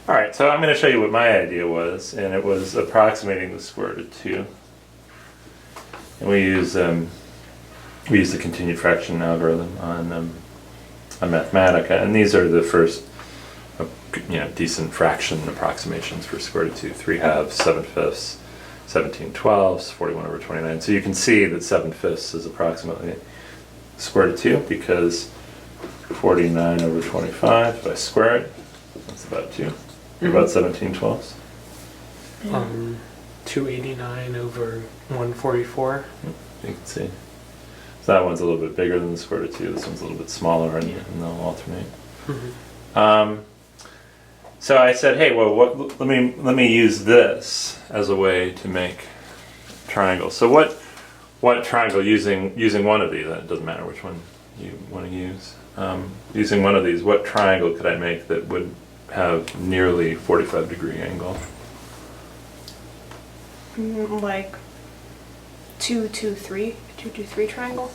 All right, so I'm going to show you what my idea was, and it was approximating the square root of 2. And we use the continued fraction algorithm on Mathematica, and these are the first decent fraction approximations for square root of 2. 3/2, 7/5, 17/12, 41/29. So you can see that 7/5 is approximately square root of 2 because 49/25, if I square it, that's about 2. About 17/12. 289 over 144. You can see. So that one's a little bit bigger than the square root of 2. This one's a little bit smaller, and they'll alternate. So I said, hey, well, let me use this as a way to make triangles. So what triangle using one of these? It doesn't matter which one you want to use. Using one of these, what triangle could I make that would have nearly 45-degree angle? Like 2, 2, 3, 2, 2, 3 triangle.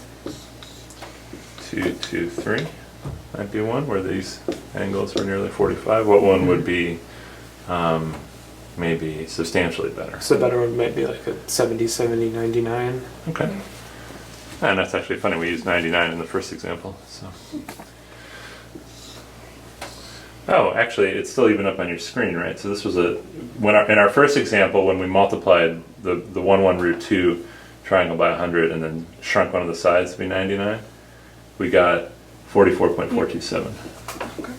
2, 2, 3 might be one where these angles were nearly 45. What one would be maybe substantially better? So the better one might be like a 70, 70, 99. Okay. And that's actually funny. We used 99 in the first example. So. Oh, actually, it's still even up on your screen, right? So this was in our first example, when we multiplied the 1, 1, root 2 triangle by 100 and then shrunk one of the sides to be 99, we got 44.427. Okay.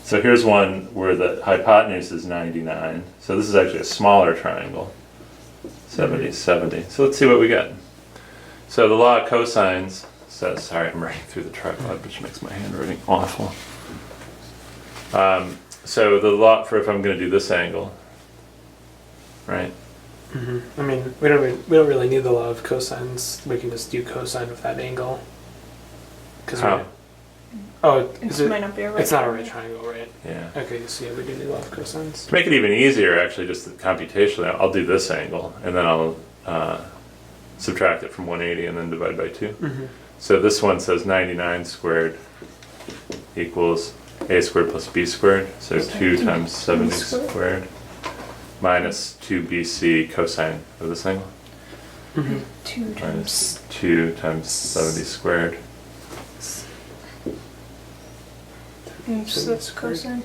So here's one where the hypotenuse is 99. So this is actually a smaller triangle, 70, 70. So let's see what we get. So the law of cosines says, sorry, I'm writing through the tripod, which makes my handwriting awful. So the law for if I'm going to do this angle, right? I mean, we don't really need the law of cosines. We can just do cosine of that angle. How? It might not be a right It's not a triangle. right triangle, right? Yeah. Okay, so yeah, we do need law of cosines. To make it even easier, actually, just computationally, I'll do this angle, and then I'll subtract it from 180 and then divide by 2. So this one says 99 squared equals a squared plus b squared, so 2 times 70 squared minus 2bc cosine of this angle. 2 Minus times 2 times 70 squared. So that's cosine.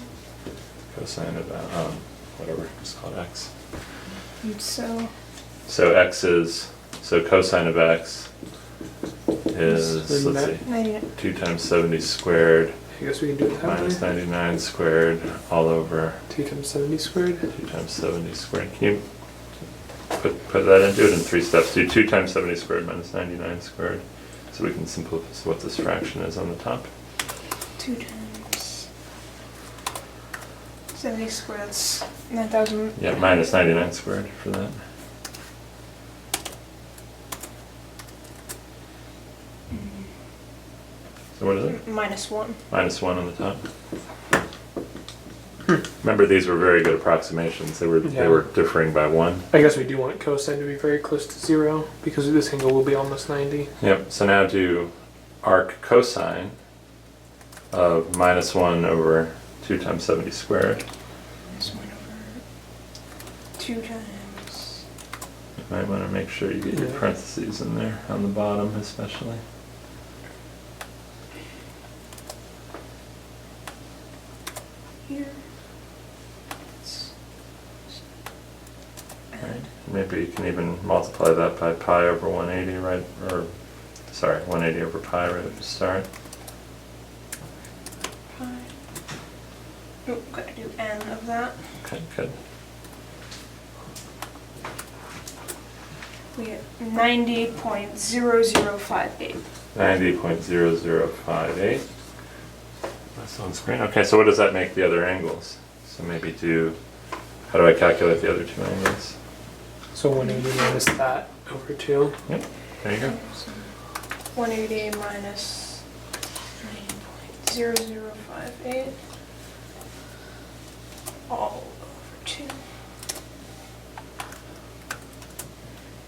Cosine of whatever, just call it x. So So x is, so cosine of x is, let's see, 99. 2 times 70 squared I guess we can do it that minus way. 99 squared all over 2 times 70 squared. 2 times 70 squared. Can you put that in? Do it in 3 steps. Do 2 times 70 squared minus 99 squared. So we can simplify what this fraction is on the top. 2 times 70 squared, that's 9,000. Yeah, minus 99 squared for that. So what is it? Minus 1. Minus 1 on the top. Remember, these were very good approximations. They were differing by 1. I guess we do want cosine to be very close to 0 because this angle will be almost 90. Yep. So now do arc cosine of minus 1 over 2 times 70 squared. Minus 1 over 2 times. You might want to make sure you get your Yeah. parentheses in there on the bottom, especially. Here. Right. Maybe you can even multiply that by pi over 180, right? Or, sorry, 180 over pi right at the start. Pi. Oh, gotta do n of that. Okay, good. We get 90.0058. 90.0058. That's on screen. Okay, so what does that make the other angles? So maybe how do I calculate the other 2 angles? So 180 minus that over 2. Yep, there you go. So 180 minus 90.0058 all over 2.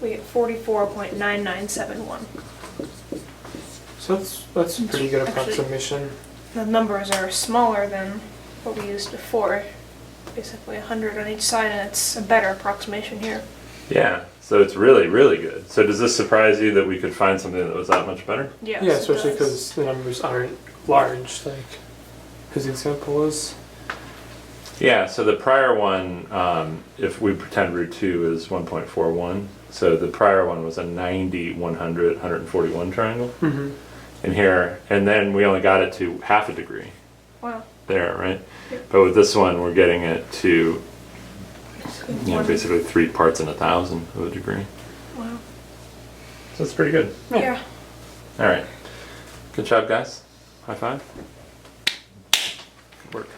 We get 44.9971. So that's a pretty good Actually- approximation. The numbers are smaller than what we used before. Basically 100 on each side, and it's a better approximation here. Yeah, so it's really, really good. So does this surprise you that we could find something that was that much better? Yes, Yeah, it especially does. because the numbers aren't large, like his example was. Yeah, so the prior one, if we pretend root 2 is 1.41, so the prior one was a 90, 100, 141 triangle. Mm-hmm. And here, and then we only got it to half a degree Wow. there, right? Yep. But with this one, we're getting it to, One- basically 3 parts in 1,000 of a degree. Wow. So it's pretty good. Yeah. All right. Good job, guys. High five. Good work.